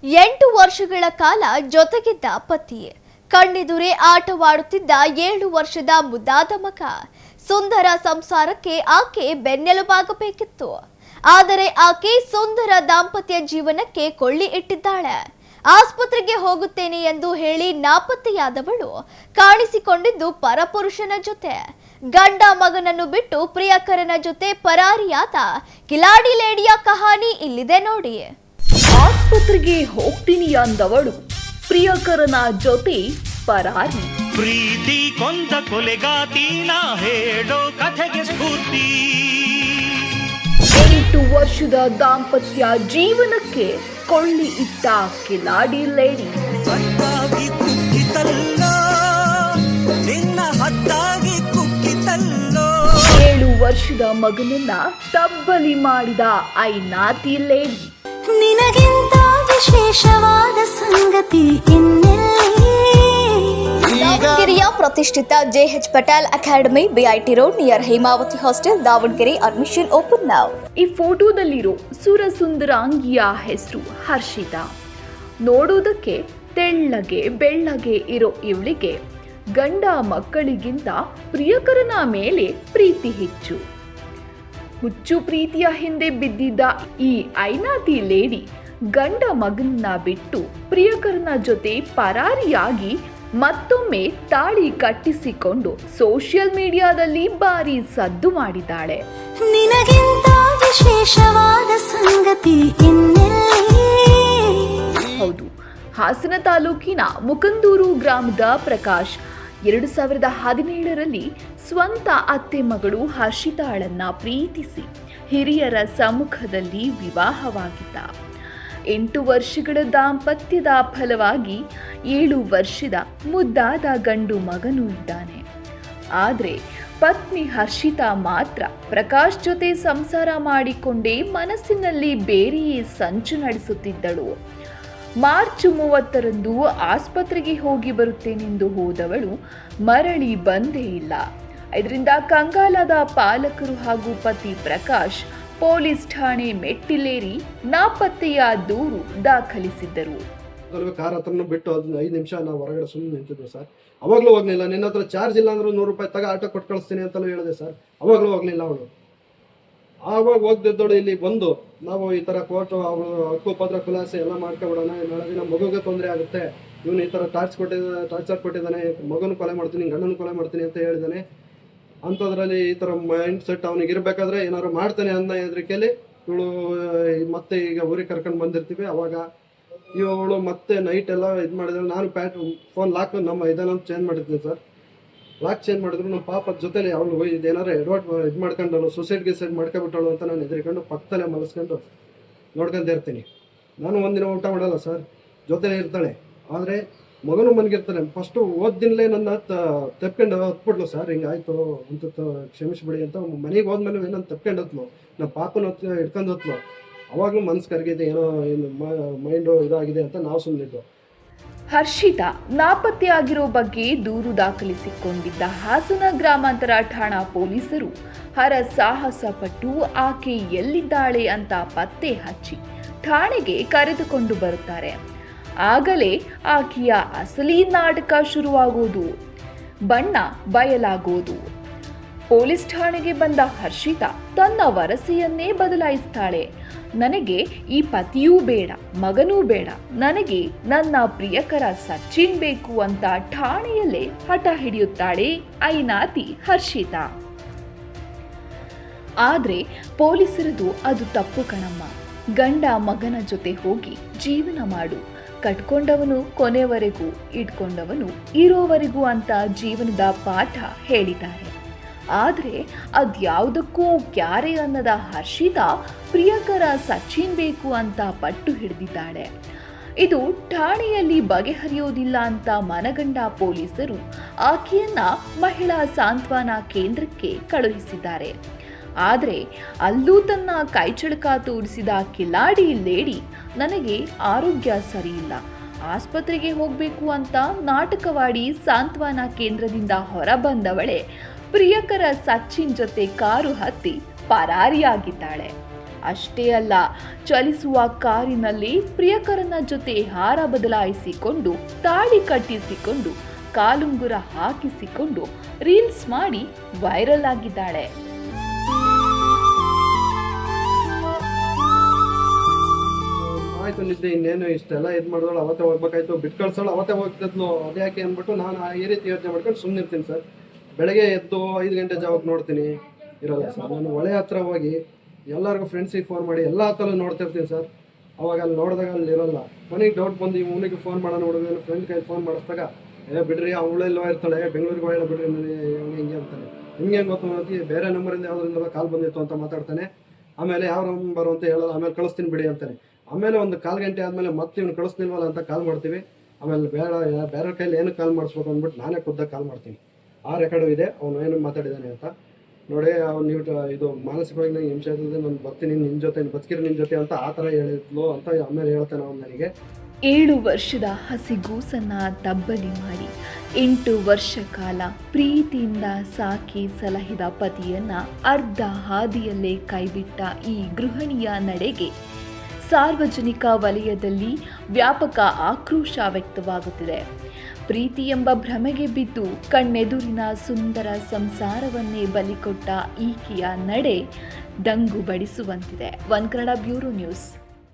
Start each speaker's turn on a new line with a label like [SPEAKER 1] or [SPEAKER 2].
[SPEAKER 1] 8 ವರ್ಷಗಳ ಕಾಲ ಜೊತೆಗಿದ್ದ ಪತಿ ಕಣ್ಣೆದುರೇ ಆಟವಾಡುತ್ತಿದ್ದ 7 ವರ್ಷದ ಮುದ್ದಾದ ಮಗ. ಸುಂದರ ಸಂಸಾರಕ್ಕೆ ಆಕೆ ಬೆನ್ನೆಲುಬಾಗಬೇಕಿತ್ತು. ಆದರೆ ಆಕೆ ಸುಂದರ ದಾಂಪತ್ಯ ಜೀವನಕ್ಕೆ ಕೊಳ್ಳಿ ಇಟ್ಟಿದ್ದಾಳೆ. ಆಸ್ಪತ್ರೆಗೆ ಹೋಗುತ್ತೇನೆ ಎಂದು ಹೇಳಿ ನಾಪತ್ತೆಯಾದವಳು ಕಾಣಿಸಿಕೊಂಡಿದ್ದು ಪರಪುರುಷನ ಜೊತೆ. ಗಂಡ ಮಗನನ್ನು ಬಿಟ್ಟು ಪ್ರಿಯಕರನ ಜೊತೆ ಪರಾರಿಯಾದ ಕಿಲಾಡಿ ಲೇಡಿಯ ಕಹಾನಿ ಇಲ್ಲಿದೆ ನೋಡಿ.
[SPEAKER 2] ಆಸ್ಪತ್ರೆಗೆ ಹೋಗ್ತೀನಿ ಅಂದವಳು ಪ್ರಿಯಕರನ ಜೊತೆ ಪರಾರಿ.
[SPEAKER 3] ಪ್ರೀತಿ ಕೊಂದ ಕೊಲೆಗಾತಿನ ಹೇಳೋ ಕಥೆಗೆ ಸ್ಫೂರ್ತಿ.
[SPEAKER 2] 8 ವರ್ಷದ ದಾಂಪತ್ಯ ಜೀವನಕ್ಕೆ ಕೊಳ್ಳಿ ಇಟ್ಟ ಕಿಲಾಡಿ ಲೇಡಿ.
[SPEAKER 3] ಹತ್ತಾಗಿ ಕುಕ್ಕಿತಲ್ಲೋ ನಿನ್ನ ಹತ್ತಾಗಿ ಕುಕ್ಕಿತಲ್ಲೋ.
[SPEAKER 2] 7 ವರ್ಷದ ಮಗನನ್ನ ತಬ್ಬಲಿ ಮಾಡಿದ ಐನಾತಿ ಲೇಡಿ.
[SPEAKER 4] ನಿನಗಿಂತ ವಿಶೇಷವಾದ ಸಂಗತಿ
[SPEAKER 1] ದಾವಣಗೆರೆಯ ಪ್ರತಿಷ್ಠಿತ J H Patel academy, BIT road near Hemavathi hostel, Davanagere. Admission open now.
[SPEAKER 2] ಈ ಫೋಟೋದಲ್ಲಿರೋ ಸುರಸುಂದರಾಂಗಿಯ ಹೆಸರು ಹರ್ಷಿತಾ. ನೋಡೋದಕ್ಕೆ ತೆಳ್ಳಗೆ ಬೆಳ್ಳಗೆ ಇರೋ ಇವಳಿಗೆ ಗಂಡ ಮಕ್ಕಳಿಗಿಂತ ಪ್ರಿಯಕರನ ಮೇಲೆ ಪ್ರೀತಿ ಹೆಚ್ಚು. ಹುಚ್ಚು ಪ್ರೀತಿಯ ಹಿಂದೆ ಬಿದ್ದಿದ್ದ ಈ ಐನಾತಿ ಲೇಡಿ ಗಂಡ ಮಗನ್ನ ಬಿಟ್ಟು ಪ್ರಿಯಕರನ ಜೊತೆ ಪರಾರಿಯಾಗಿ ಮತ್ತೊಮ್ಮೆ ತಾಳಿ ಕಟ್ಟಿಸಿಕೊಂಡು ಸೋಷಿಯಲ್ ಮೀಡಿಯಾದಲ್ಲಿ ಭಾರಿ ಸದ್ದು ಮಾಡಿದ್ದಾಳೆ.
[SPEAKER 4] ನಿನಗಿಂತ ವಿಶೇಷವಾದ ಸಂಗತಿ
[SPEAKER 2] ಹೌದು, ಹಾಸನ ತಾಲೂಕಿನ ಮುಕಂದೂರು ಗ್ರಾಮದ ಪ್ರಕಾಶ್ 2017ರಲ್ಲಿ ಸ್ವಂತ ಅತ್ತೆ ಮಗಳು ಹರ್ಷಿತಾಳನ್ನ ಪ್ರೀತಿಸಿ ಹಿರಿಯರ ಸಮ್ಮುಖದಲ್ಲಿ ವಿವಾಹವಾಗಿದ್ದ. 8 ವರ್ಷಗಳ ದಾಂಪತ್ಯದ ಫಲವಾಗಿ 7 ವರ್ಷದ ಮುದ್ದಾದ ಗಂಡು ಮಗನೂ ಇದ್ದಾನೆ. ಆದರೆ ಪತ್ನಿ ಹರ್ಷಿತಾ ಮಾತ್ರ ಪ್ರಕಾಶ್ ಜೊತೆ ಸಂಸಾರ ಮಾಡಿಕೊಂಡೇ ಮನಸ್ಸಿನಲ್ಲಿ ಬೇರೆಯೇ ಸಂಚು ನಡೆಸುತ್ತಿದ್ದಳು. ಮಾರ್ಚ್ 30ರಂದು ಆಸ್ಪತ್ರೆಗೆ ಹೋಗಿ ಬರುತ್ತೇನೆಂದು ಹೋದವಳು ಮರಳಿ ಬಂದೇ ಇಲ್ಲ. ಇದರಿಂದ ಕಂಗಾಲಾದ ಪಾಲಕರು ಹಾಗೂ ಪತಿ ಪ್ರಕಾಶ್ ಪೊಲೀಸ್ ಠಾಣೆ ಮೆಟ್ಟಿಲೇರಿ ನಾಪತ್ತೆಯ ದೂರು ದಾಖಲಿಸಿದ್ದರು.
[SPEAKER 5] ಕಾರ್ ಹತ್ರನೂ ಬಿಟ್ಟು 5 ನಿಮಿಷ ನಾವು ಹೊರಗಡೆ ಸುಮ್ಮನೆ ನಿಂತಿದ್ವಿ ಸರ್. ಅವಾಗಲೂ ಹೋಗ್ಲಿಲ್ಲ. ನಿನ್ನ ಹತ್ರ ಚಾರ್ಜ್ ಇಲ್ಲ ಅಂದ್ರೂ 100 ರೂಪಾಯಿ ತಗ ಆಟೋ ಕೊಟ್ಟು ಕಳಿಸ್ತೀನಿ ಅಂತಲೂ ಹೇಳಿದೆ ಸರ್. ಅವಾಗಲೂ ಹೋಗ್ಲಿಲ್ಲ ಅವಳು. ಆವಾಗ ಹೋಗ್ದಿದ್ದೋಳು ಇಲ್ಲಿ ಬಂದು ನಾವು ಈ ಥರ ಕೋರ್ಟು ಅವಳು ಹಕ್ಕುಪತ್ರ ಖುಲಾಸೆ ಎಲ್ಲ ಮಾಡ್ಕೊಬಿಡೋಣ, ನಾಳೆ ದಿನ ಮಗುಗೆ ತೊಂದರೆ ಆಗುತ್ತೆ, ಇವನು ಈ ಥರ ಟಾರ್ಚರ್ ಕೊಟ್ಟಿದ್ದಾನೆ, ಮಗನ ಕೊಲೆ ಮಾಡ್ತೀನಿ, ಗಂಡನ ಕೊಲೆ ಮಾಡ್ತೀನಿ ಅಂತ ಹೇಳಿದ್ದಾನೆ. ಅಂಥದ್ರಲ್ಲಿ ಈ ಥರ ಮೈಂಡ್ ಸೆಟ್ ಅವನಿಗೆ ಇರಬೇಕಾದ್ರೆ ಏನಾದ್ರು ಮಾಡ್ತಾನೆ ಅನ್ನೋ ಹೆದರಿಕೆಯಲ್ಲಿ ಇವಳು ಮತ್ತೆ ಈಗ ಊರಿಗೆ ಕರ್ಕೊಂಡು ಬಂದಿರ್ತೀವಿ. ಅವಾಗ ಇವಳು ಮತ್ತೆ ನೈಟ್ ಎಲ್ಲ ಇದು ಮಾಡಿದ್ರೆ ನಾನು ಫೋನ್ ಲಾಕ್ ನಮ್ಮ ಇದೆಲ್ಲ ಚೇಂಜ್ ಮಾಡಿರ್ತೀನಿ ಸರ್. ಲಾಕ್ ಚೇಂಜ್ ಮಾಡಿದ್ರು ನಮ್ಮ ಪಾಪದ ಜೊತೆಲಿ ಅವಳು ಇದೇನಾದ್ರು ಇದು ಮಾಡ್ಕೊಂಡಳು, ಸೂಸೈಡ್ ಮಾಡ್ಕೊಬಿಟ್ಟಳು ಅಂತ ನಾನು ಎದುರಿಕೊಂಡು ಪಕ್ಕದಲ್ಲೇ ಮಲಸ್ಕೊಂಡು ನೋಡ್ಕೊಂತ ಇರ್ತೀನಿ. ನಾನು ಒಂದಿನ ಊಟ ಮಾಡಲ್ಲ ಸರ್, ಜೊತೆಲೇ ಇರ್ತಾಳೆ. ಆದರೆ ಮಗನೂ ಮನಗಿರ್ತಾನೆ. ಫಸ್ಟು ಓದಿನಲೇ ನನ್ನ ತಪ್ಕೊಂಡು ಹತ್ಬಿಡ್ಲು ಸರ್, ಹಿಂಗಾಯ್ತು ಅಂತ ಕ್ಷಮಿಸ್ಬಿಡಿ ಅಂತ. ಮನೆಗೆ ಹೋದ್ಮೇಲೆ ಏನಂತ ತಪ್ಕೊಂಡು ಹತ್ಲು, ನಮ್ಮ ಪಾಪನ ಹಿಡ್ಕೊಂಡು ಹತ್ಲು. ಅವಾಗಲೂ ಮನಸ್ಸು ಕರಗಿದೆ, ಏನೋ ಮೈಂಡು ಇದಾಗಿದೆ ಅಂತ ನಾವು ಸುಮ್ಮನಿದ್ದು.
[SPEAKER 2] ಹರ್ಷಿತಾ ನಾಪತ್ತೆಯಾಗಿರೋ ಬಗ್ಗೆ ದೂರು ದಾಖಲಿಸಿಕೊಂಡಿದ್ದ ಹಾಸನ ಗ್ರಾಮಾಂತರ ಠಾಣಾ ಪೊಲೀಸರು ಹರಸಾಹಸ ಪಟ್ಟು ಆಕೆ ಎಲ್ಲಿದ್ದಾಳೆ ಅಂತ ಪತ್ತೆ ಹಚ್ಚಿ ಠಾಣೆಗೆ ಕರೆದುಕೊಂಡು ಬರುತ್ತಾರೆ. ಆಗಲೇ ಆಕೆಯ ಅಸಲಿ ನಾಟಕ ಶುರುವಾಗೋದು, ಬಣ್ಣ ಬಯಲಾಗೋದು. ಪೊಲೀಸ್ ಠಾಣೆಗೆ ಬಂದ ಹರ್ಷಿತಾ ತನ್ನ ವರಸೆಯನ್ನೇ ಬದಲಾಯಿಸ್ತಾಳೆ. ನನಗೆ ಈ ಪತಿಯೂ ಬೇಡ, ಮಗನೂ ಬೇಡ, ನನಗೆ ನನ್ನ ಪ್ರಿಯಕರ ಸಚಿನ್ ಬೇಕು ಅಂತ ಠಾಣೆಯಲ್ಲೇ ಹಠ ಹಿಡಿಯುತ್ತಾಳೆ ಐನಾತಿ ಹರ್ಷಿತಾ. ಆದ್ರೆ ಪೊಲೀಸರದು ಅದು ತಪ್ಪು ಕಣಮ್ಮ, ಗಂಡ ಮಗನ ಜೊತೆ ಹೋಗಿ ಜೀವನ ಮಾಡು, ಕಟ್ಕೊಂಡವನು ಕೊನೆವರೆಗೂ, ಇಟ್ಕೊಂಡವನು ಇರೋವರೆಗೂ ಅಂತ ಜೀವನದ ಪಾಠ ಹೇಳಿದ್ದಾರೆ. ಆದರೆ ಅದ್ಯಾವುದಕ್ಕೂ ಕ್ಯಾರೆ ಅನ್ನದ ಹರ್ಷಿತಾ ಪ್ರಿಯಕರ ಸಚಿನ್ ಬೇಕು ಅಂತ ಪಟ್ಟು ಹಿಡಿದಿದ್ದಾಳೆ. ಇದು ಠಾಣೆಯಲ್ಲಿ ಬಗೆಹರಿಯೋದಿಲ್ಲ ಅಂತ ಮನಗಂಡ ಪೊಲೀಸರು ಆಕೆಯನ್ನ ಮಹಿಳಾ ಸಾಂತ್ವನ ಕೇಂದ್ರಕ್ಕೆ ಕಳುಹಿಸಿದ್ದಾರೆ. ಆದರೆ ಅಲ್ಲೂ ತನ್ನ ಕೈಚಳಕ ತೋರಿಸಿದ ಕಿಲಾಡಿ ಲೇಡಿ ನನಗೆ ಆರೋಗ್ಯ ಸರಿಯಿಲ್ಲ, ಆಸ್ಪತ್ರೆಗೆ ಹೋಗಬೇಕು ಅಂತ ನಾಟಕವಾಡಿ ಸಾಂತ್ವನ ಕೇಂದ್ರದಿಂದ ಹೊರಬಂದವಳೆ ಪ್ರಿಯಕರ ಸಚಿನ್ ಜೊತೆ ಕಾರು ಹತ್ತಿ ಪರಾರಿಯಾಗಿದ್ದಾಳೆ. ಅಷ್ಟೇ ಅಲ್ಲ, ಚಲಿಸುವ ಕಾರಿನಲ್ಲಿ ಪ್ರಿಯಕರನ ಜೊತೆ ಹಾರ ಬದಲಾಯಿಸಿಕೊಂಡು, ತಾಳಿ ಕಟ್ಟಿಸಿಕೊಂಡು, ಕಾಲುಂಗುರ ಹಾಕಿಸಿಕೊಂಡು ರೀಲ್ಸ್ ಮಾಡಿ ವೈರಲ್ ಆಗಿದ್ದಾಳೆ.
[SPEAKER 5] ಆಯ್ತು ನಿದ್ದೆ, ಇನ್ನೇನು ಇಷ್ಟೆಲ್ಲ ಇದು ಮಾಡಿದಳು, ಅವತ್ತೇ ಹೋಗ್ಬೇಕಾಯ್ತು, ಬಿಟ್ಟು ಕಳ್ಸೋಳು ಅವತ್ತೇ ಹೋಗ್ತಿದ್ಲು, ಅದ್ಯಾಕೆ ಅಂದ್ಬಿಟ್ಟು ನಾನು ಈ ರೀತಿ ಯೋಚನೆ ಮಾಡ್ಕೊಂಡು ಸುಮ್ಮನೆ ಇರ್ತೀನಿ ಸರ್. ಬೆಳಗ್ಗೆ ಎದ್ದು 5 ಗಂಟೆ ಜಾವಕ್ಕೆ ನೋಡ್ತೀನಿ, ಇರೋಲ್ಲ ಸರ್. ನಾನು ಹೊಳೆ ಹತ್ರ ಹೋಗಿ ಎಲ್ಲರಿಗೂ ಫ್ರೆಂಡ್ಸಿಗೆ ಫೋನ್ ಮಾಡಿ ಎಲ್ಲ ಹತ್ರಲ್ಲೂ ನೋಡ್ತಿರ್ತೀನಿ ಸರ್. ಅವಾಗ ಅಲ್ಲಿ ನೋಡಿದಾಗ ಅಲ್ಲಿ ಇರೋಲ್ಲ. ಕೊನೆಗೆ ಡೌಟ್ ಬಂದು ಇವನಿಗೆ ಫೋನ್ ಮಾಡೋಣ ಹುಡುಗನ ಫ್ರೆಂಡ್ ಕೈ ಫೋನ್ ಮಾಡಿಸಿದಾಗ ಬಿಡ್ರಿ ಅವಳೆಲ್ಲೋ ಇರ್ತಾಳೆ, ಬೆಂಗಳೂರಿಗೆ ಹೋಗಲ್ಲ ಬಿಡ್ರಿ ಹಿಂಗೆ ಅಂತಾನೆ. ನಿಮ್ಗೆ ಹೆಂಗೆ ಗೊತ್ತು ಅನ್ನೋದು, ಬೇರೆ ನಂಬರಿಂದ ಯಾವುದರಿಂದ ಕಾಲ್ ಬಂದಿತ್ತು ಅಂತ ಮಾತಾಡ್ತಾನೆ. ಆಮೇಲೆ ಯಾವ ನಂಬರು ಅಂತ ಹೇಳೋದು, ಆಮೇಲೆ ಕಳಿಸ್ತೀನಿ ಬಿಡಿ ಅಂತಾನೆ. ಆಮೇಲೆ ಒಂದು 1/4 ಗಂಟೆ ಆದಮೇಲೆ ಮತ್ತೆ ಇವ್ನು ಕಳಿಸ್ತಿಲ್ವಲ್ಲ ಅಂತ ಕಾಲ್ ಮಾಡ್ತೀವಿ. ಆಮೇಲೆ ಬೇರೆ ಕೈಲಿ ಏನಕ್ಕೆ ಕಾಲ್ ಮಾಡಿಸ್ಬೇಕು ಅಂದ್ಬಿಟ್ಟು ನಾನೇ ಖುದ್ದಾಗಿ ಕಾಲ್ ಮಾಡ್ತೀನಿ. ಆ ರೆಕಾರ್ಡು ಇದೆ, ಅವನು ಏನು ಮಾತಾಡಿದ್ದಾನೆ ಅಂತ ನೋಡಿ. ಅವ್ನು ನೀವು ಇದು ಮಾನಸಿಕವಾಗಿ ನಂಗೆ ಹಿಂಸೆ ಆಗ್ತದೆ, ನಾನು ಬರ್ತೀನಿ ನಿನ್ನ ಜೊತೆ, ಬದುಕಿರಿ ನಿನ್ನ ಜೊತೆ ಅಂತ ಆ ಥರ ಹೇಳಿದ್ಲು ಅಂತ ಆಮೇಲೆ ಹೇಳ್ತಾನೆ ಅವನು ನನಗೆ.
[SPEAKER 2] 7 ವರ್ಷದ ಹಸಿಗೂಸನ್ನ ತಬ್ಬಲಿ ಮಾಡಿ 8 ವರ್ಷ ಕಾಲ ಪ್ರೀತಿಯಿಂದ ಸಾಕಿ ಸಲಹಿದ ಪತಿಯನ್ನ ಅರ್ಧ ಹಾದಿಯಲ್ಲೇ ಕೈಬಿಟ್ಟ ಈ ಗೃಹಿಣಿಯ ನಡೆಗೆ ಸಾರ್ವಜನಿಕ ವಲಯದಲ್ಲಿ ವ್ಯಾಪಕ ಆಕ್ರೋಶ ವ್ಯಕ್ತವಾಗುತ್ತಿದೆ. ಪ್ರೀತಿ ಎಂಬ ಭ್ರಮೆಗೆ ಬಿದ್ದು ಕಣ್ಣೆದುರಿನ ಸುಂದರ ಸಂಸಾರವನ್ನೇ ಬಲಿಕೊಟ್ಟ ಈಕೆಯ ನಡೆ ದಂಗು ಬಡಿಸುವಂತಿದೆ. One Kannada bureau news.